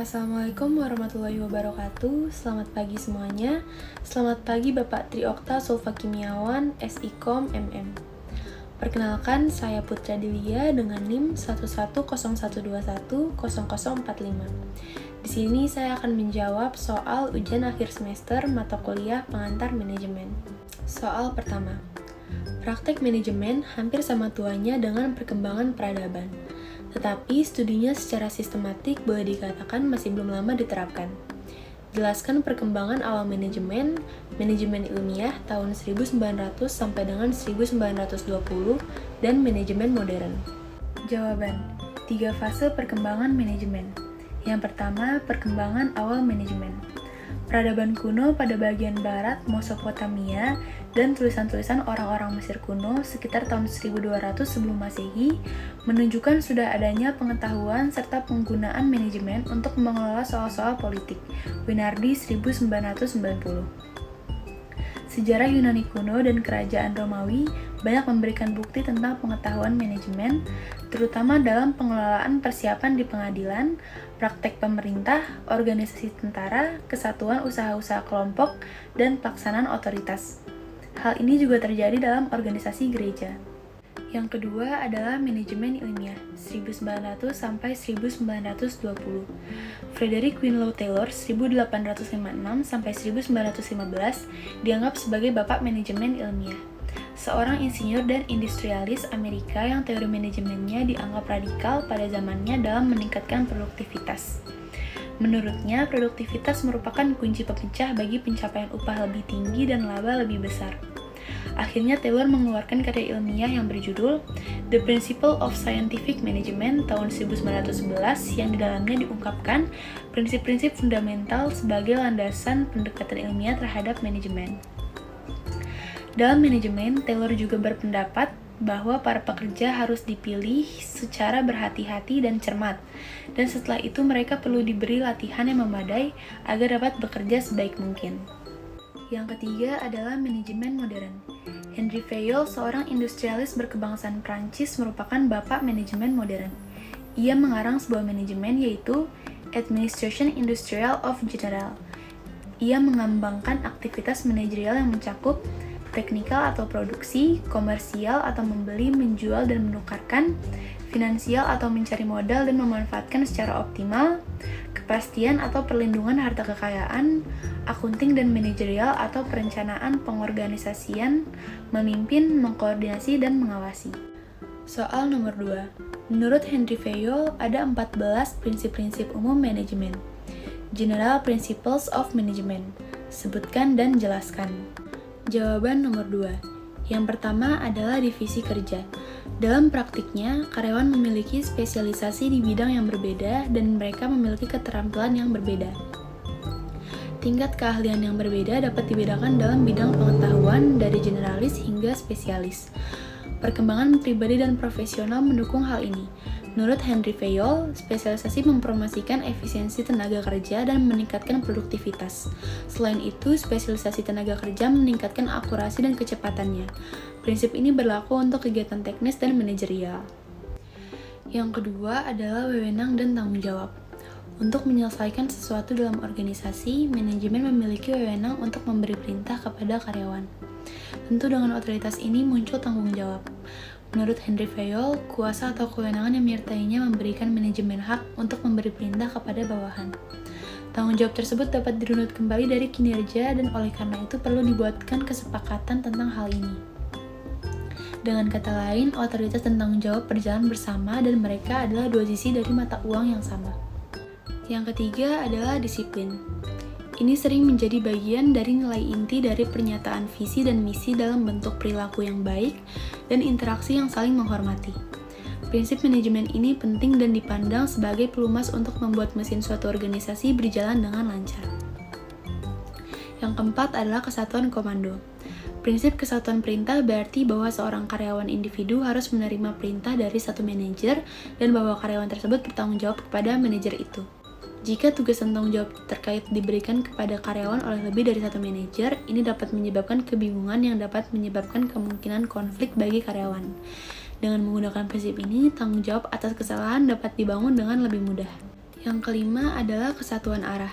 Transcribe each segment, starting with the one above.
Assalamualaikum warahmatullahi wabarakatuh. Selamat pagi semuanya. Selamat pagi Bapak Triokta Sulfakimiawan, SIKOM MM. Perkenalkan, saya Putra Dilia dengan NIM 1101210045. Di sini saya akan menjawab soal ujian akhir semester mata kuliah pengantar manajemen. Soal pertama. Praktek manajemen hampir sama tuanya dengan perkembangan peradaban. Tetapi studinya secara sistematik boleh dikatakan masih belum lama diterapkan. Jelaskan perkembangan awal manajemen ilmiah tahun 1900 sampai dengan 1920, dan manajemen modern. Jawaban, 3 fase perkembangan manajemen. Yang pertama, perkembangan awal manajemen. Peradaban kuno pada bagian barat Mesopotamia dan tulisan-tulisan orang-orang Mesir kuno sekitar tahun 1200 sebelum Masehi menunjukkan sudah adanya pengetahuan serta penggunaan manajemen untuk mengelola soal-soal politik. Winardi 1990. Sejarah Yunani kuno dan kerajaan Romawi banyak memberikan bukti tentang pengetahuan manajemen, terutama dalam pengelolaan persiapan di pengadilan, praktek pemerintah, organisasi tentara, kesatuan usaha-usaha kelompok, dan pelaksanaan otoritas. Hal ini juga terjadi dalam organisasi gereja. Yang kedua adalah manajemen ilmiah, 1900 sampai 1920. Frederick Winslow Taylor, 1856 sampai 1915, dianggap sebagai bapak manajemen ilmiah. Seorang insinyur dan industrialis Amerika yang teori manajemennya dianggap radikal pada zamannya dalam meningkatkan produktivitas. Menurutnya, produktivitas merupakan kunci pemecah bagi pencapaian upah lebih tinggi dan laba lebih besar. Akhirnya Taylor mengeluarkan karya ilmiah yang berjudul The Principle of Scientific Management tahun 1911 yang di dalamnya diungkapkan prinsip-prinsip fundamental sebagai landasan pendekatan ilmiah terhadap manajemen. Dalam manajemen, Taylor juga berpendapat bahwa para pekerja harus dipilih secara berhati-hati dan cermat, dan setelah itu mereka perlu diberi latihan yang memadai agar dapat bekerja sebaik mungkin. Yang ketiga adalah manajemen modern. Henry Fayol, seorang industrialis berkebangsaan Prancis, merupakan bapak manajemen modern. Ia mengarang sebuah manajemen yaitu Administration Industrielle of General. Ia mengembangkan aktivitas manajerial yang mencakup teknikal atau produksi, komersial atau membeli, menjual dan menukarkan, finansial atau mencari modal dan memanfaatkan secara optimal, kepastian atau perlindungan harta kekayaan, akunting dan manajerial atau perencanaan pengorganisasian, memimpin, mengkoordinasi, dan mengawasi. Soal nomor 2. Menurut Henry Fayol, ada 14 prinsip-prinsip umum manajemen. General Principles of Management. Sebutkan dan jelaskan. Jawaban nomor 2. Yang pertama adalah divisi kerja. Dalam praktiknya, karyawan memiliki spesialisasi di bidang yang berbeda dan mereka memiliki keterampilan yang berbeda. Tingkat keahlian yang berbeda dapat dibedakan dalam bidang pengetahuan dari generalis hingga spesialis. Perkembangan pribadi dan profesional mendukung hal ini. Menurut Henry Fayol, spesialisasi mempromosikan efisiensi tenaga kerja dan meningkatkan produktivitas. Selain itu, spesialisasi tenaga kerja meningkatkan akurasi dan kecepatannya. Prinsip ini berlaku untuk kegiatan teknis dan manajerial. Yang kedua adalah wewenang dan tanggung jawab. Untuk menyelesaikan sesuatu dalam organisasi, manajemen memiliki wewenang untuk memberi perintah kepada karyawan. Tentu dengan otoritas ini muncul tanggung jawab. Menurut Henry Fayol, kuasa atau kewenangan yang menyertainya memberikan manajemen hak untuk memberi perintah kepada bawahan. Tanggung jawab tersebut dapat dirunut kembali dari kinerja dan oleh karena itu perlu dibuatkan kesepakatan tentang hal ini. Dengan kata lain, otoritas dan tanggung jawab berjalan bersama dan mereka adalah dua sisi dari mata uang yang sama. Yang ketiga adalah disiplin. Ini sering menjadi bagian dari nilai inti dari pernyataan visi dan misi dalam bentuk perilaku yang baik dan interaksi yang saling menghormati. Prinsip manajemen ini penting dan dipandang sebagai pelumas untuk membuat mesin suatu organisasi berjalan dengan lancar. Yang keempat adalah kesatuan komando. Prinsip kesatuan perintah berarti bahwa seorang karyawan individu harus menerima perintah dari satu manajer dan bahwa karyawan tersebut bertanggung jawab kepada manajer itu. Jika tugas dan tanggung jawab terkait diberikan kepada karyawan oleh lebih dari satu manajer, ini dapat menyebabkan kebingungan yang dapat menyebabkan kemungkinan konflik bagi karyawan. Dengan menggunakan prinsip ini, tanggung jawab atas kesalahan dapat dibangun dengan lebih mudah. Yang kelima adalah kesatuan arah.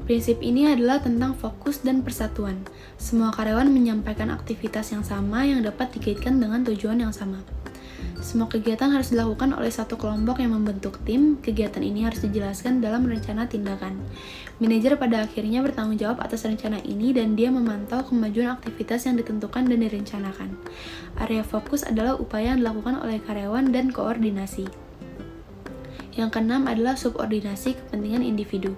Prinsip ini adalah tentang fokus dan persatuan. Semua karyawan menyampaikan aktivitas yang sama yang dapat dikaitkan dengan tujuan yang sama. Semua kegiatan harus dilakukan oleh satu kelompok yang membentuk tim. Kegiatan ini harus dijelaskan dalam rencana tindakan. Manajer pada akhirnya bertanggung jawab atas rencana ini dan dia memantau kemajuan aktivitas yang ditentukan dan direncanakan. Area fokus adalah upaya yang dilakukan oleh karyawan dan koordinasi. Yang keenam adalah subordinasi kepentingan individu.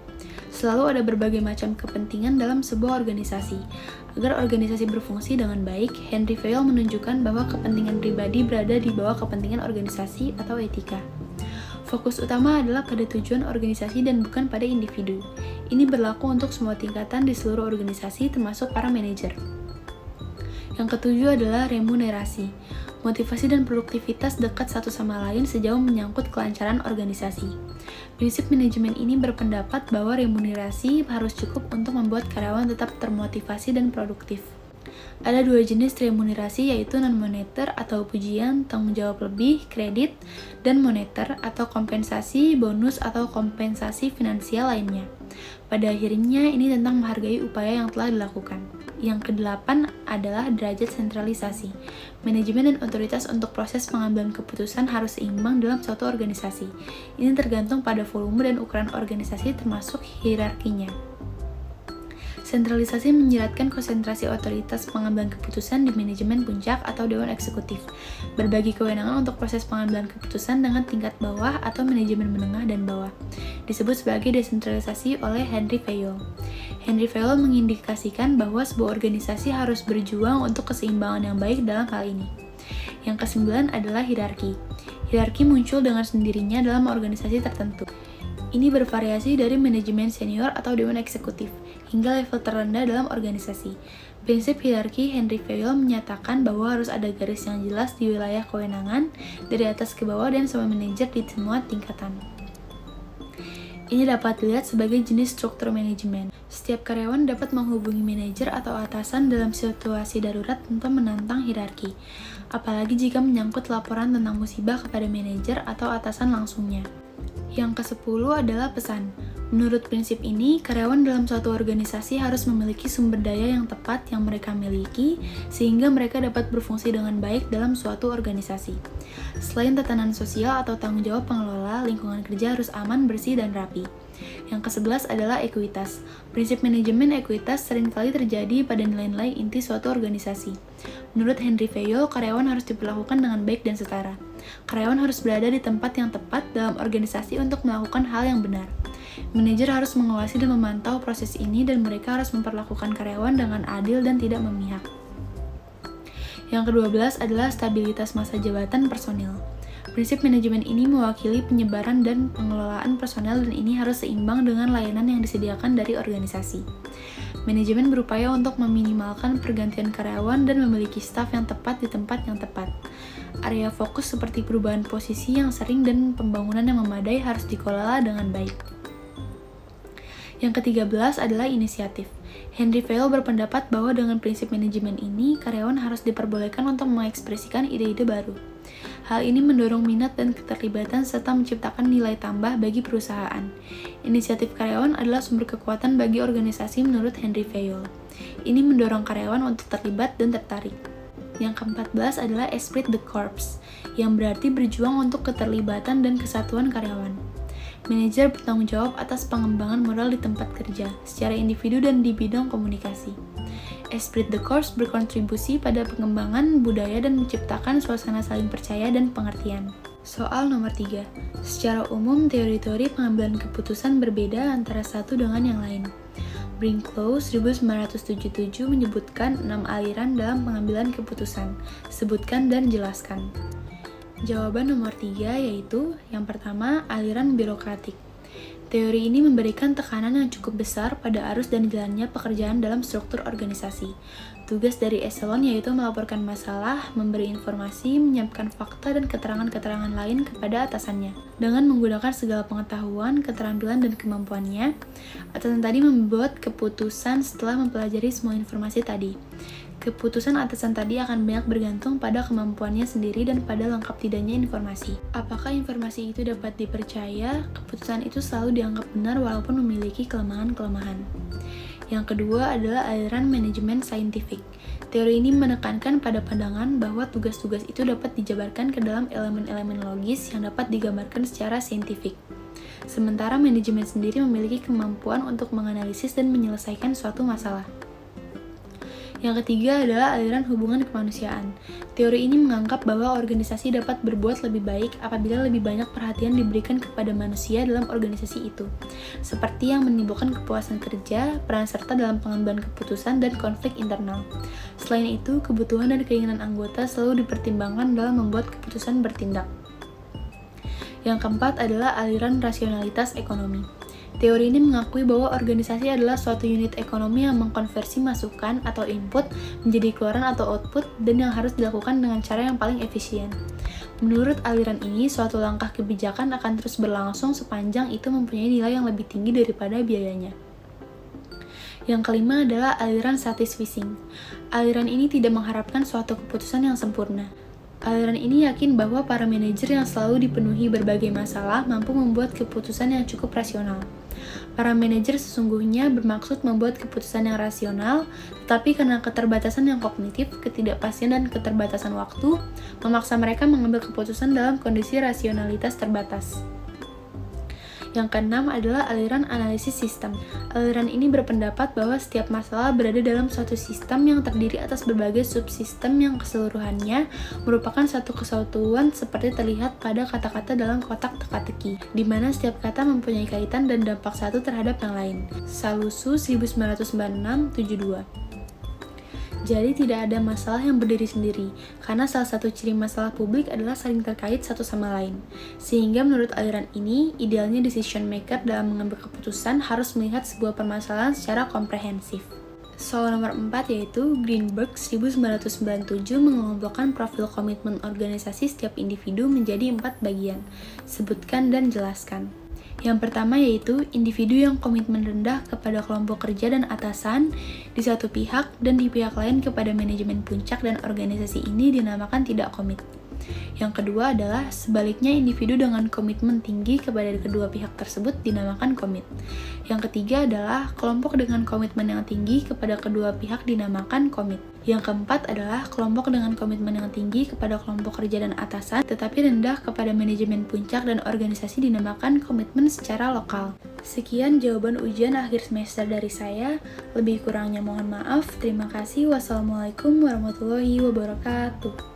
Selalu ada berbagai macam kepentingan dalam sebuah organisasi. Agar organisasi berfungsi dengan baik, Henry Fayol menunjukkan bahwa kepentingan pribadi berada di bawah kepentingan organisasi atau etika. Fokus utama adalah pada tujuan organisasi dan bukan pada individu. Ini berlaku untuk semua tingkatan di seluruh organisasi, termasuk para manajer. Yang ketujuh adalah remunerasi. Motivasi dan produktivitas dekat satu sama lain sejauh menyangkut kelancaran organisasi. Prinsip manajemen ini berpendapat bahwa remunerasi harus cukup untuk membuat karyawan tetap termotivasi dan produktif. Ada dua jenis remunerasi, yaitu non-moneter atau pujian, tanggung jawab lebih, kredit, dan moneter atau kompensasi, bonus, atau kompensasi finansial lainnya. Pada akhirnya, ini tentang menghargai upaya yang telah dilakukan. Yang kedelapan adalah derajat sentralisasi. Manajemen dan otoritas untuk proses pengambilan keputusan harus seimbang dalam suatu organisasi. Ini tergantung pada volume dan ukuran organisasi termasuk hierarkinya. Sentralisasi menyiratkan konsentrasi otoritas pengambilan keputusan di manajemen puncak atau dewan eksekutif. Berbagi kewenangan untuk proses pengambilan keputusan dengan tingkat bawah atau manajemen menengah dan bawah. Disebut sebagai desentralisasi oleh Henry Fayol. Henry Fayol mengindikasikan bahwa sebuah organisasi harus berjuang untuk keseimbangan yang baik dalam hal ini. Yang kesembilan adalah hierarki. Hierarki muncul dengan sendirinya dalam organisasi tertentu. Ini bervariasi dari manajemen senior atau dewan eksekutif hingga level terendah dalam organisasi. Prinsip hierarki Henry Fayol menyatakan bahwa harus ada garis yang jelas di wilayah kewenangan dari atas ke bawah dan semua manajer di semua tingkatan. Ini dapat dilihat sebagai jenis struktur manajemen. Setiap karyawan dapat menghubungi manajer atau atasan dalam situasi darurat untuk menantang hierarki, apalagi jika menyangkut laporan tentang musibah kepada manajer atau atasan langsungnya. Yang ke-10 adalah pesan. Menurut prinsip ini, karyawan dalam suatu organisasi harus memiliki sumber daya yang tepat yang mereka miliki, sehingga mereka dapat berfungsi dengan baik dalam suatu organisasi. Selain tatanan sosial atau tanggung jawab pengelola, lingkungan kerja harus aman, bersih, dan rapi. Yang ke-11 adalah ekuitas. Prinsip manajemen ekuitas seringkali terjadi pada nilai-nilai inti suatu organisasi. Menurut Henry Fayol, karyawan harus diperlakukan dengan baik dan setara. Karyawan harus berada di tempat yang tepat dalam organisasi untuk melakukan hal yang benar. Manajer harus mengawasi dan memantau proses ini dan mereka harus memperlakukan karyawan dengan adil dan tidak memihak. Yang ke-12 adalah stabilitas masa jabatan personil. Prinsip manajemen ini mewakili penyebaran dan pengelolaan personel dan ini harus seimbang dengan layanan yang disediakan dari organisasi. Manajemen berupaya untuk meminimalkan pergantian karyawan dan memiliki staf yang tepat di tempat yang tepat. Area fokus seperti perubahan posisi yang sering dan pembangunan yang memadai harus dikelola dengan baik. Yang ke-13 adalah inisiatif. Henry Fayol berpendapat bahwa dengan prinsip manajemen ini, karyawan harus diperbolehkan untuk mengekspresikan ide-ide baru. Hal ini mendorong minat dan keterlibatan serta menciptakan nilai tambah bagi perusahaan. Inisiatif karyawan adalah sumber kekuatan bagi organisasi menurut Henry Fayol. Ini mendorong karyawan untuk terlibat dan tertarik. Yang ke-14 adalah esprit de corps, yang berarti berjuang untuk keterlibatan dan kesatuan karyawan. Manajer bertanggung jawab atas pengembangan moral di tempat kerja, secara individu dan di bidang komunikasi. Esprit de corps berkontribusi pada pengembangan budaya dan menciptakan suasana saling percaya dan pengertian. Soal nomor 3. Secara umum, teori-teori pengambilan keputusan berbeda antara satu dengan yang lain. Brinklow 1977 menyebutkan 6 aliran dalam pengambilan keputusan. Sebutkan dan jelaskan. Jawaban nomor 3 yaitu, yang pertama, aliran birokratik. Teori ini memberikan tekanan yang cukup besar pada arus dan jalannya pekerjaan dalam struktur organisasi. Tugas dari eselon yaitu melaporkan masalah, memberi informasi, menyiapkan fakta dan keterangan-keterangan lain kepada atasannya. Dengan menggunakan segala pengetahuan, keterampilan, dan kemampuannya, atasan tadi membuat keputusan setelah mempelajari semua informasi tadi. Keputusan atasan tadi akan banyak bergantung pada kemampuannya sendiri dan pada lengkap tidaknya informasi. Apakah informasi itu dapat dipercaya? Keputusan itu selalu dianggap benar walaupun memiliki kelemahan-kelemahan. Yang kedua adalah aliran manajemen saintifik. Teori ini menekankan pada pandangan bahwa tugas-tugas itu dapat dijabarkan ke dalam elemen-elemen logis yang dapat digambarkan secara saintifik. Sementara manajemen sendiri memiliki kemampuan untuk menganalisis dan menyelesaikan suatu masalah. Yang ketiga adalah aliran hubungan kemanusiaan. Teori ini menganggap bahwa organisasi dapat berbuat lebih baik apabila lebih banyak perhatian diberikan kepada manusia dalam organisasi itu, seperti yang menimbulkan kepuasan kerja, peran serta dalam pengambilan keputusan, dan konflik internal. Selain itu, kebutuhan dan keinginan anggota selalu dipertimbangkan dalam membuat keputusan bertindak. Yang keempat adalah aliran rasionalitas ekonomi. Teori ini mengakui bahwa organisasi adalah suatu unit ekonomi yang mengkonversi masukan atau input menjadi keluaran atau output dan yang harus dilakukan dengan cara yang paling efisien. Menurut aliran ini, suatu langkah kebijakan akan terus berlangsung sepanjang itu mempunyai nilai yang lebih tinggi daripada biayanya. Yang kelima adalah aliran satisficing. Aliran ini tidak mengharapkan suatu keputusan yang sempurna. Aliran ini yakin bahwa para manajer yang selalu dipenuhi berbagai masalah mampu membuat keputusan yang cukup rasional. Para manajer sesungguhnya bermaksud membuat keputusan yang rasional, tetapi karena keterbatasan yang kognitif, ketidakpastian dan keterbatasan waktu, memaksa mereka mengambil keputusan dalam kondisi rasionalitas terbatas. Yang keenam adalah aliran analisis sistem. Aliran ini berpendapat bahwa setiap masalah berada dalam suatu sistem yang terdiri atas berbagai subsistem yang keseluruhannya merupakan satu kesatuan seperti terlihat pada kata-kata dalam kotak teka-teki, di mana setiap kata mempunyai kaitan dan dampak satu terhadap yang lain. Salusu 1996-72. Jadi tidak ada masalah yang berdiri sendiri, karena salah satu ciri masalah publik adalah saling terkait satu sama lain. Sehingga menurut aliran ini, idealnya decision maker dalam mengambil keputusan harus melihat sebuah permasalahan secara komprehensif. Soal nomor 4 yaitu Greenberg 1997 mengelompokkan profil komitmen organisasi setiap individu menjadi 4 bagian. Sebutkan dan jelaskan. Yang pertama yaitu individu yang komitmen rendah kepada kelompok kerja dan atasan di satu pihak dan di pihak lain kepada manajemen puncak dan organisasi ini dinamakan tidak komit. Yang kedua adalah sebaliknya individu dengan komitmen tinggi kepada kedua pihak tersebut dinamakan komit. Yang ketiga adalah kelompok dengan komitmen yang tinggi kepada kedua pihak dinamakan komit. Yang keempat adalah kelompok dengan komitmen yang tinggi kepada kelompok kerja dan atasan tetapi rendah kepada manajemen puncak dan organisasi dinamakan komitmen secara lokal. Sekian jawaban ujian akhir semester dari saya. Lebih kurangnya mohon maaf. Terima kasih. Wassalamualaikum warahmatullahi wabarakatuh.